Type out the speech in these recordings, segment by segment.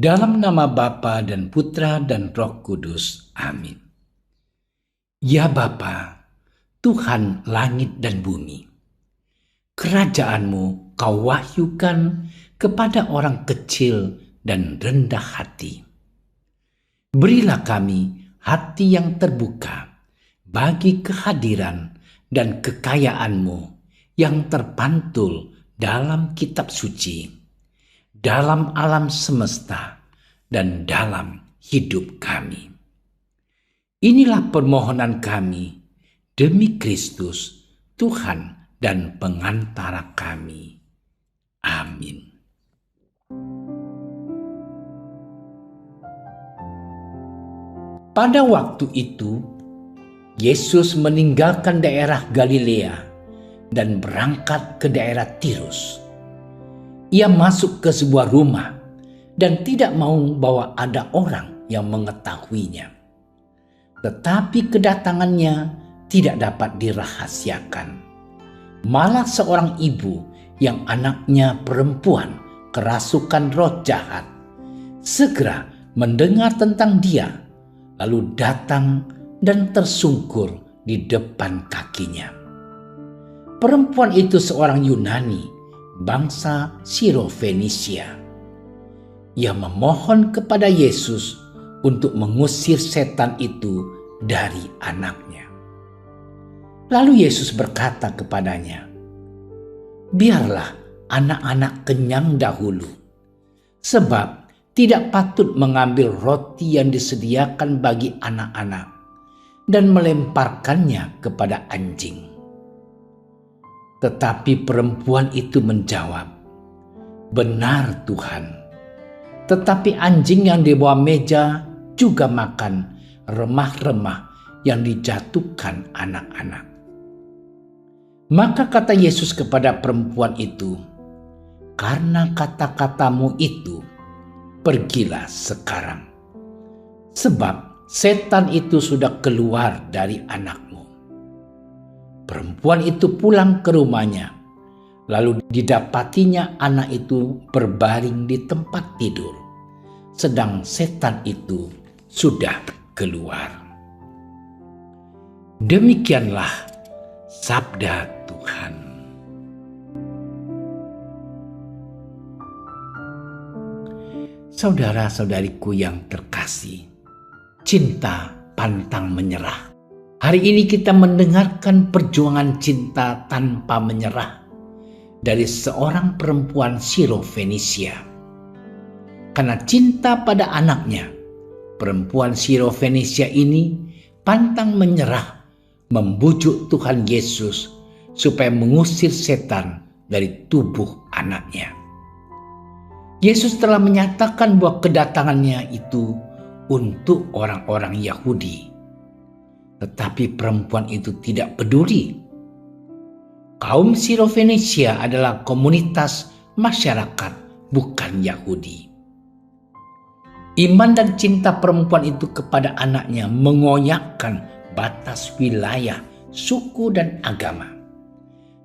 Dalam nama Bapa dan Putra dan Roh Kudus. Amin. Ya Bapa, Tuhan langit dan bumi, kerajaan-Mu Kau wahyukan kepada orang kecil dan rendah hati. Berilah kami hati yang terbuka bagi kehadiran dan kekayaan-Mu yang terpantul dalam kitab suci, dalam alam semesta, dan dalam hidup kami. Inilah permohonan kami demi Kristus, Tuhan dan pengantara kami. Amin. Pada waktu itu, Yesus meninggalkan daerah Galilea dan berangkat ke daerah Tirus. Ia masuk ke sebuah rumah dan tidak mau bahwa ada orang yang mengetahuinya. Tetapi kedatangannya tidak dapat dirahasiakan. Malah seorang ibu yang anaknya perempuan kerasukan roh jahat segera mendengar tentang dia, lalu datang dan tersungkur di depan kakinya. Perempuan itu seorang Yunani, bangsa Siro-Fenisia. Ia memohon kepada Yesus untuk mengusir setan itu dari anaknya. Lalu Yesus berkata kepadanya, "Biarlah anak-anak kenyang dahulu, sebab tidak patut mengambil roti yang disediakan bagi anak-anak dan melemparkannya kepada anjing." Tetapi perempuan itu menjawab, "Benar Tuhan, tetapi anjing yang di bawah meja juga makan remah-remah yang dijatuhkan anak-anak." Maka kata Yesus kepada perempuan itu, "Karena kata-katamu itu, pergilah sekarang, sebab setan itu sudah keluar dari anakmu." Perempuan itu pulang ke rumahnya, lalu didapatinya anak itu berbaring di tempat tidur, sedang setan itu sudah keluar. Demikianlah sabda Tuhan. Saudara-saudariku yang terkasih, cinta pantang menyerah. Hari ini kita mendengarkan perjuangan cinta tanpa menyerah dari seorang perempuan Siro-Fenisia. Karena cinta pada anaknya, perempuan Siro-Fenisia ini pantang menyerah membujuk Tuhan Yesus supaya mengusir setan dari tubuh anaknya. Yesus telah menyatakan bahwa kedatangannya itu untuk orang-orang Yahudi. Tetapi perempuan itu tidak peduli. Kaum Siro-Fenisia adalah komunitas masyarakat, bukan Yahudi. Iman dan cinta perempuan itu kepada anaknya mengoyakkan batas wilayah, suku, dan agama.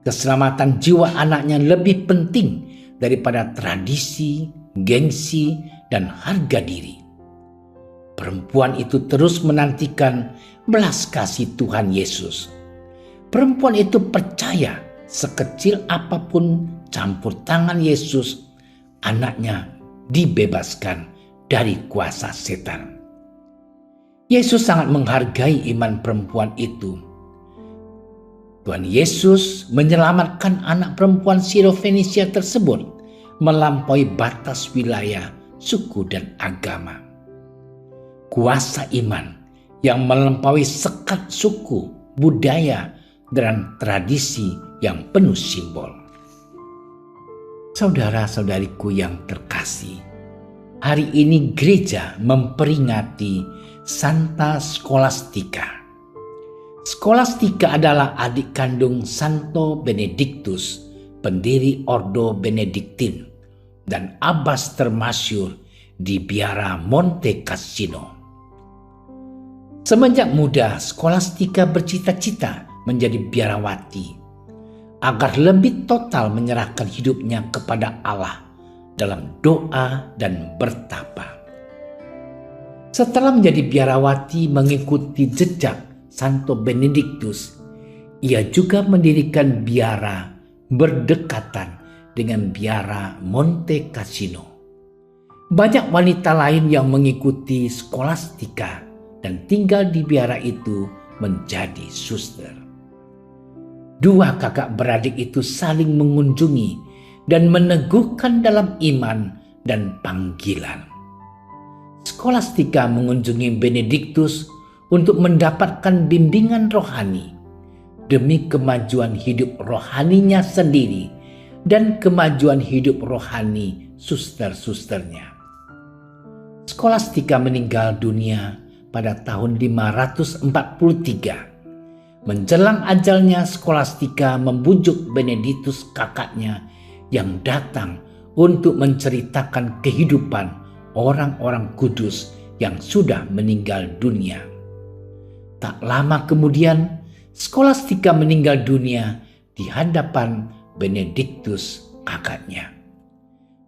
Keselamatan jiwa anaknya lebih penting daripada tradisi, gengsi, dan harga diri. Perempuan itu terus menantikan belas kasih Tuhan Yesus. Perempuan itu percaya sekecil apapun campur tangan Yesus, anaknya dibebaskan dari kuasa setan. Yesus sangat menghargai iman perempuan itu. Tuhan Yesus menyelamatkan anak perempuan Siro-Fenisia tersebut melampaui batas wilayah, suku, dan agama. Kuasa iman yang melampaui sekat suku, budaya, dan tradisi yang penuh simbol. Saudara-saudariku yang terkasih, hari ini gereja memperingati Santa Scholastica. Scholastica adalah adik kandung Santo Benedictus, pendiri Ordo Benediktin, dan abbas termasyhur di biara Monte Cassino. Semenjak muda, Scholastica bercita-cita menjadi biarawati agar lebih total menyerahkan hidupnya kepada Allah dalam doa dan bertapa. Setelah menjadi biarawati mengikuti jejak Santo Benediktus, ia juga mendirikan biara berdekatan dengan biara Monte Cassino. Banyak wanita lain yang mengikuti skolastika dan tinggal di biara itu menjadi suster. Dua kakak beradik itu saling mengunjungi dan meneguhkan dalam iman dan panggilan. Skolastika mengunjungi Benediktus untuk mendapatkan bimbingan rohani demi kemajuan hidup rohaninya sendiri dan kemajuan hidup rohani suster-susternya. Skolastika meninggal dunia pada tahun 543. Menjelang ajalnya, Skolastika membujuk Benediktus kakaknya yang datang untuk menceritakan kehidupan orang-orang kudus yang sudah meninggal dunia. Tak lama kemudian, Skolastika meninggal dunia di hadapan Benediktus kakaknya.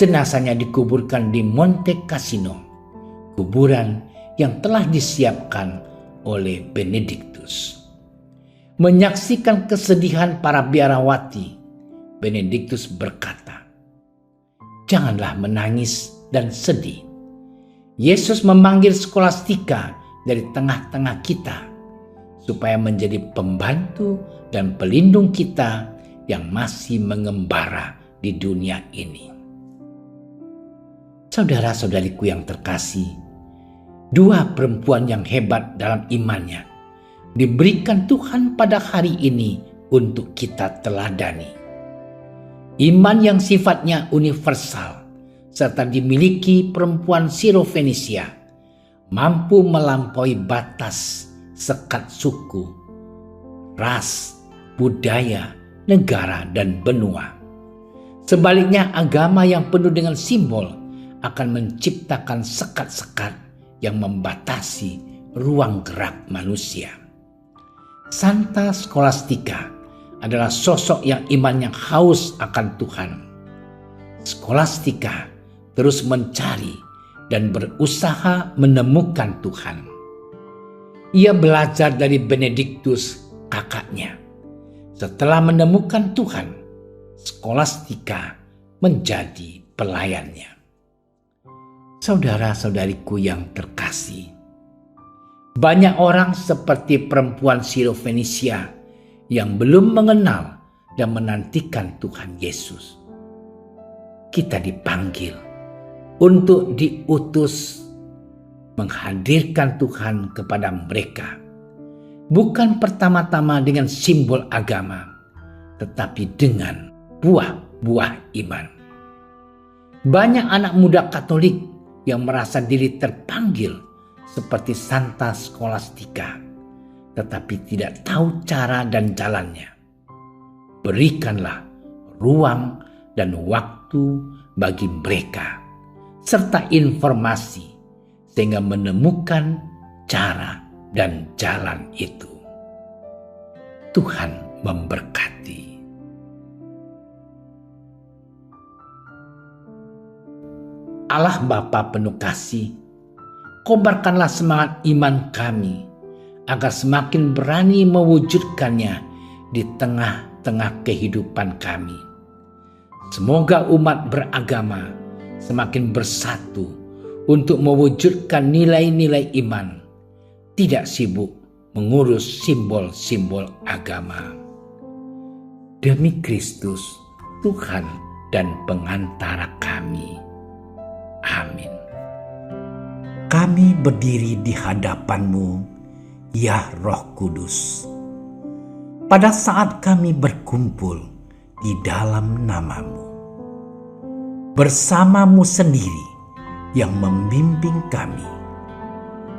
Jenazahnya dikuburkan di Monte Cassino, kuburan yang telah disiapkan oleh Benediktus. Menyaksikan kesedihan para biarawati, Benediktus berkata, "Janganlah menangis dan sedih. Yesus memanggil Skolastika dari tengah-tengah kita supaya menjadi pembantu dan pelindung kita yang masih mengembara di dunia ini." Saudara-saudariku yang terkasih, dua perempuan yang hebat dalam imannya diberikan Tuhan pada hari ini untuk kita teladani. Iman yang sifatnya universal serta dimiliki perempuan Sirofenisia mampu melampaui batas sekat suku, ras, budaya, negara, dan benua. Sebaliknya, agama yang penuh dengan simbol akan menciptakan sekat-sekat yang membatasi ruang gerak manusia. Santa Skolastika adalah sosok yang imannya haus akan Tuhan. Skolastika terus mencari dan berusaha menemukan Tuhan. Ia belajar dari Benediktus kakaknya. Setelah menemukan Tuhan, Skolastika menjadi pelayannya. Saudara-saudariku yang terkasih, banyak orang seperti perempuan Sirofenisia yang belum mengenal dan menantikan Tuhan Yesus. Kita dipanggil untuk diutus menghadirkan Tuhan kepada mereka, bukan pertama-tama dengan simbol agama, tetapi dengan buah-buah iman. Banyak anak muda Katolik yang merasa diri terpanggil seperti Santa Skolastika, tetapi tidak tahu cara dan jalannya. Berikanlah ruang dan waktu bagi mereka, serta informasi, sehingga menemukan cara dan jalan itu. Tuhan memberkati. Allah Bapa penuh kasih, kobarkanlah semangat iman kami agar semakin berani mewujudkannya di tengah-tengah kehidupan kami. Semoga umat beragama semakin bersatu untuk mewujudkan nilai-nilai iman, tidak sibuk mengurus simbol-simbol agama. Demi Kristus, Tuhan dan pengantara kami. Amin. Kami berdiri di hadapan-Mu, ya Roh Kudus, pada saat kami berkumpul di dalam nama-Mu. Bersama-Mu sendiri yang membimbing kami,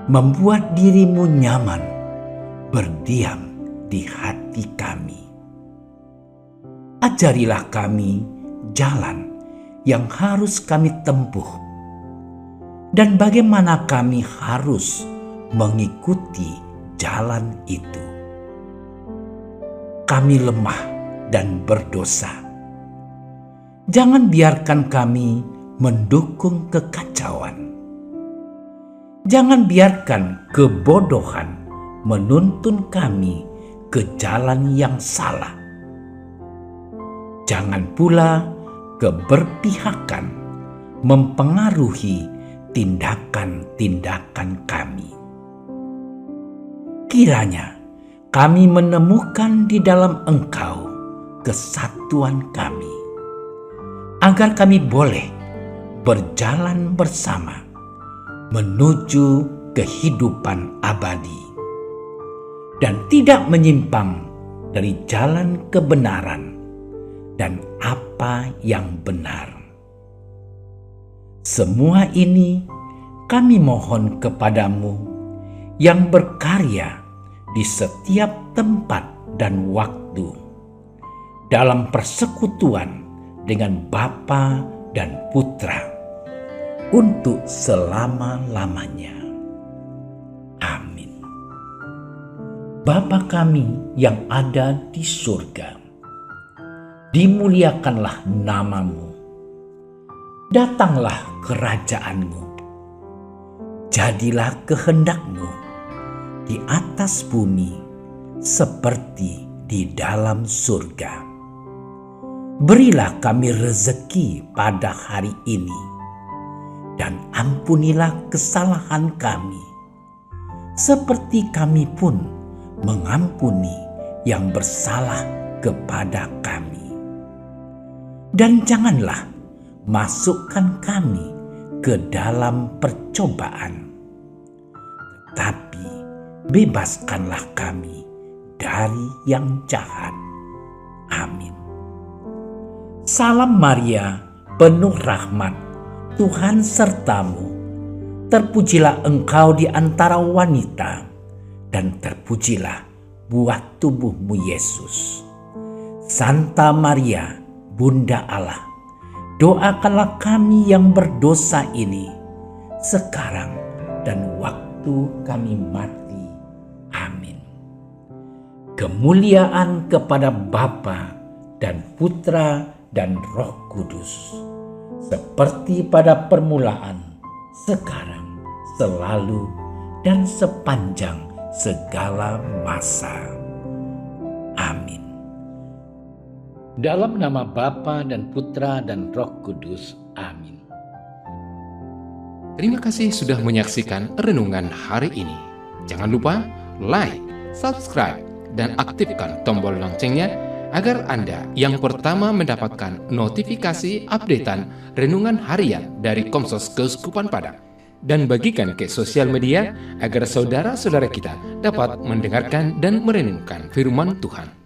membuat diri-Mu nyaman berdiam di hati kami. Ajarilah kami jalan yang harus kami tempuh, dan bagaimana kami harus mengikuti jalan itu. Kami lemah dan berdosa. Jangan biarkan kami mendukung kekacauan. Jangan biarkan kebodohan menuntun kami ke jalan yang salah. Jangan pula keberpihakan mempengaruhi tindakan-tindakan kami. Kiranya kami menemukan di dalam Engkau kesatuan kami, agar kami boleh berjalan bersama menuju kehidupan abadi dan tidak menyimpang dari jalan kebenaran dan apa yang benar. Semua ini kami mohon kepadamu yang berkarya di setiap tempat dan waktu dalam persekutuan dengan Bapa dan Putra untuk selama-lamanya. Amin. Bapa kami yang ada di surga, dimuliakanlah namamu. Datanglah kerajaanmu. Jadilah kehendakmu di atas bumi seperti di dalam surga. Berilah kami rezeki pada hari ini, dan ampunilah kesalahan kami, seperti kami pun mengampuni yang bersalah kepada kami. Dan janganlah masukkan kami ke dalam percobaan, tetapi bebaskanlah kami dari yang jahat. Amin. Salam Maria, penuh rahmat, Tuhan sertamu. Terpujilah engkau di antara wanita, dan terpujilah buah tubuhmu Yesus. Santa Maria, Bunda Allah, doakanlah kami yang berdosa ini, sekarang dan waktu kami mati. Amin. Kemuliaan kepada Bapa dan Putra dan Roh Kudus, seperti pada permulaan, sekarang, selalu, dan sepanjang segala masa. Amin. Dalam nama Bapa dan Putra dan Roh Kudus. Amin. Terima kasih sudah menyaksikan renungan hari ini. Jangan lupa like, subscribe, dan aktifkan tombol loncengnya agar Anda yang pertama mendapatkan notifikasi updatean renungan harian dari Komsos Keuskupan Padang. Dan bagikan ke sosial media agar saudara-saudara kita dapat mendengarkan dan merenungkan firman Tuhan.